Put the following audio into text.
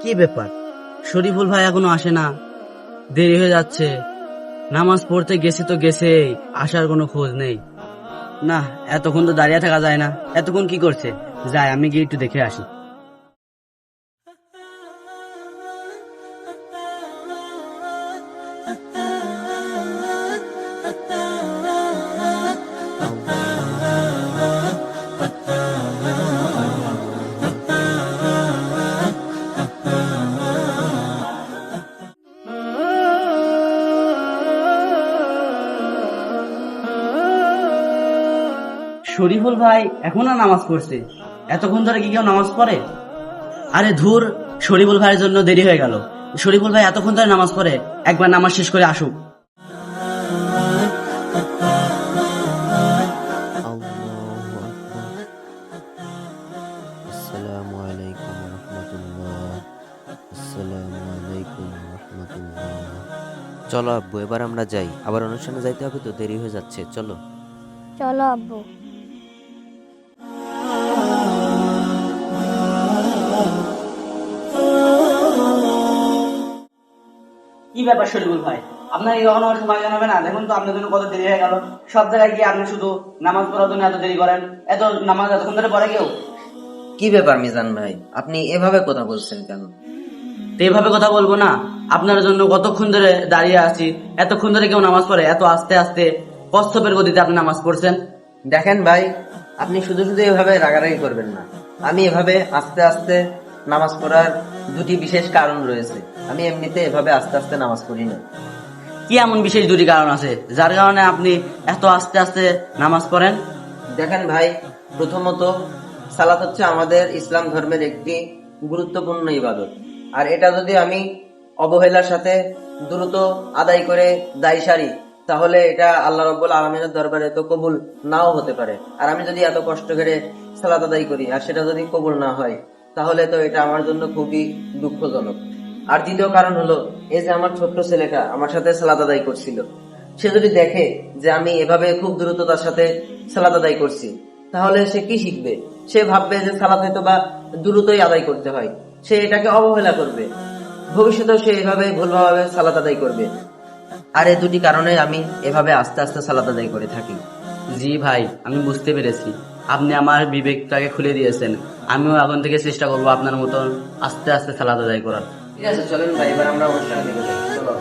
কি ব্যাপার, শরীফুল ভাই এখনো আসে না? দেরি হয়ে যাচ্ছে। নামাজ পড়তে গেছে তো গেছে, আসার কোনো খোঁজ নেই। না, এতক্ষণ তো দাঁড়িয়ে থাকা যায় না। এতক্ষণ কি করছে? যাই, আমি গিয়ে একটু দেখে আসি। শরীফুল ভাই এখনো নামাজ পড়ছে? এতক্ষণ ধরে কি কেউ নামাজ পড়ে? আরে ধুর, শরীফুল ভাইয়ের জন্য দেরি হয়ে গেল। শরীফুল ভাই এতক্ষণ ধরে নামাজ পড়ে, একবার নামাজ শেষ করে আসুক। আল্লাহু আকবার। আসসালামু আলাইকুম রহমতুল্লাহ। আসসালামু আলাইকুম রহমতুল্লাহ। চলো আব্বু, এবার আমরা যাই, আবার অনুষ্ঠানে যাইতে হবে তো, দেরি হয়ে যাচ্ছে, চলো। চলো আব্বু। কি ব্যাপার শরীফুল ভাই, আপনার কি কখনো সময় জানাবে না? দেখুন তো আপনার জন্য কত দেরি হয়ে গেল। সব জায়গায় গিয়ে আপনি শুধু নামাজ পড়ার জন্য এত দেরি করেন। এত নামাজ এতক্ষণ ধরে পড়ে কেউ? কি ব্যাপার মিজান ভাই, আপনি এভাবে কথা বলছেন কেন? তো এভাবে কথা বলবো না? আপনার জন্য কতক্ষণ ধরে দাঁড়িয়ে আছি, এতক্ষণ ধরে কেউ নামাজ পড়ে? এত আস্তে আস্তে কচ্ছপের গতিতে আপনি নামাজ পড়ছেন। দেখেন ভাই, আপনি শুধু শুধু এভাবে রাগারাগি করবেন না। আমি এভাবে আস্তে আস্তে নামাজ পড়ার দুটি বিশেষ কারণ রয়েছে। আমি এমনিতে এভাবে আস্তে আস্তে নামাজ পড়ি না। কি এমন বিশেষ দুটি কারণ আছে যার কারণে আপনি এত আস্তে আস্তে নামাজ পড়েন? দেখেন ভাই, প্রথমত সালাত হচ্ছে আমাদের ইসলাম ধর্মের একটি গুরুত্বপূর্ণ ইবাদত। আর এটা যদি আমি অবহেলার সাথে দ্রুত আদায় করে দায় সারি, তাহলে এটা আল্লাহ রাব্বুল আলামিনের দরবারে তো কবুল নাও হতে পারে। আর আমি যদি এত কষ্ট করে সালাত আদায় করি আর সেটা যদি কবুল না হয়, তাহলে তো এটা আমার জন্য খুবই দুঃখজনক। আর দ্বিতীয় কারণ হলো, এই যে আমার ছোট্ট ছেলেটা আমার সাথে সালাত আদায় করছিল, সে যদি দেখে যে আমি এভাবে খুব দ্রুততার সাথে সালাত আদায় করছি, তাহলে সে কি শিখবে? সে ভাববে যে সালাত হয়তো বা দ্রুতই আদায় করতে হয়, সে এটাকে অবহেলা করবে। ভবিষ্যতেও সে এভাবে ভুলভাবে সালাত আদায় করবে। আর এই দুটি কারণে আমি এভাবে আস্তে আস্তে সালাত আদায় করে থাকি। জি ভাই, আমি বুঝতে পেরেছি। আপনি আমার বিবেকটাকে খুলে দিয়েছেন। আমিও এখন থেকে চেষ্টা করবো আপনার মতন আস্তে আস্তে সালাত আদায় করার। ঠিক আছে, চলেন ভাই, এবার আমরা অনুষ্ঠানে দিকে যাই। চলো।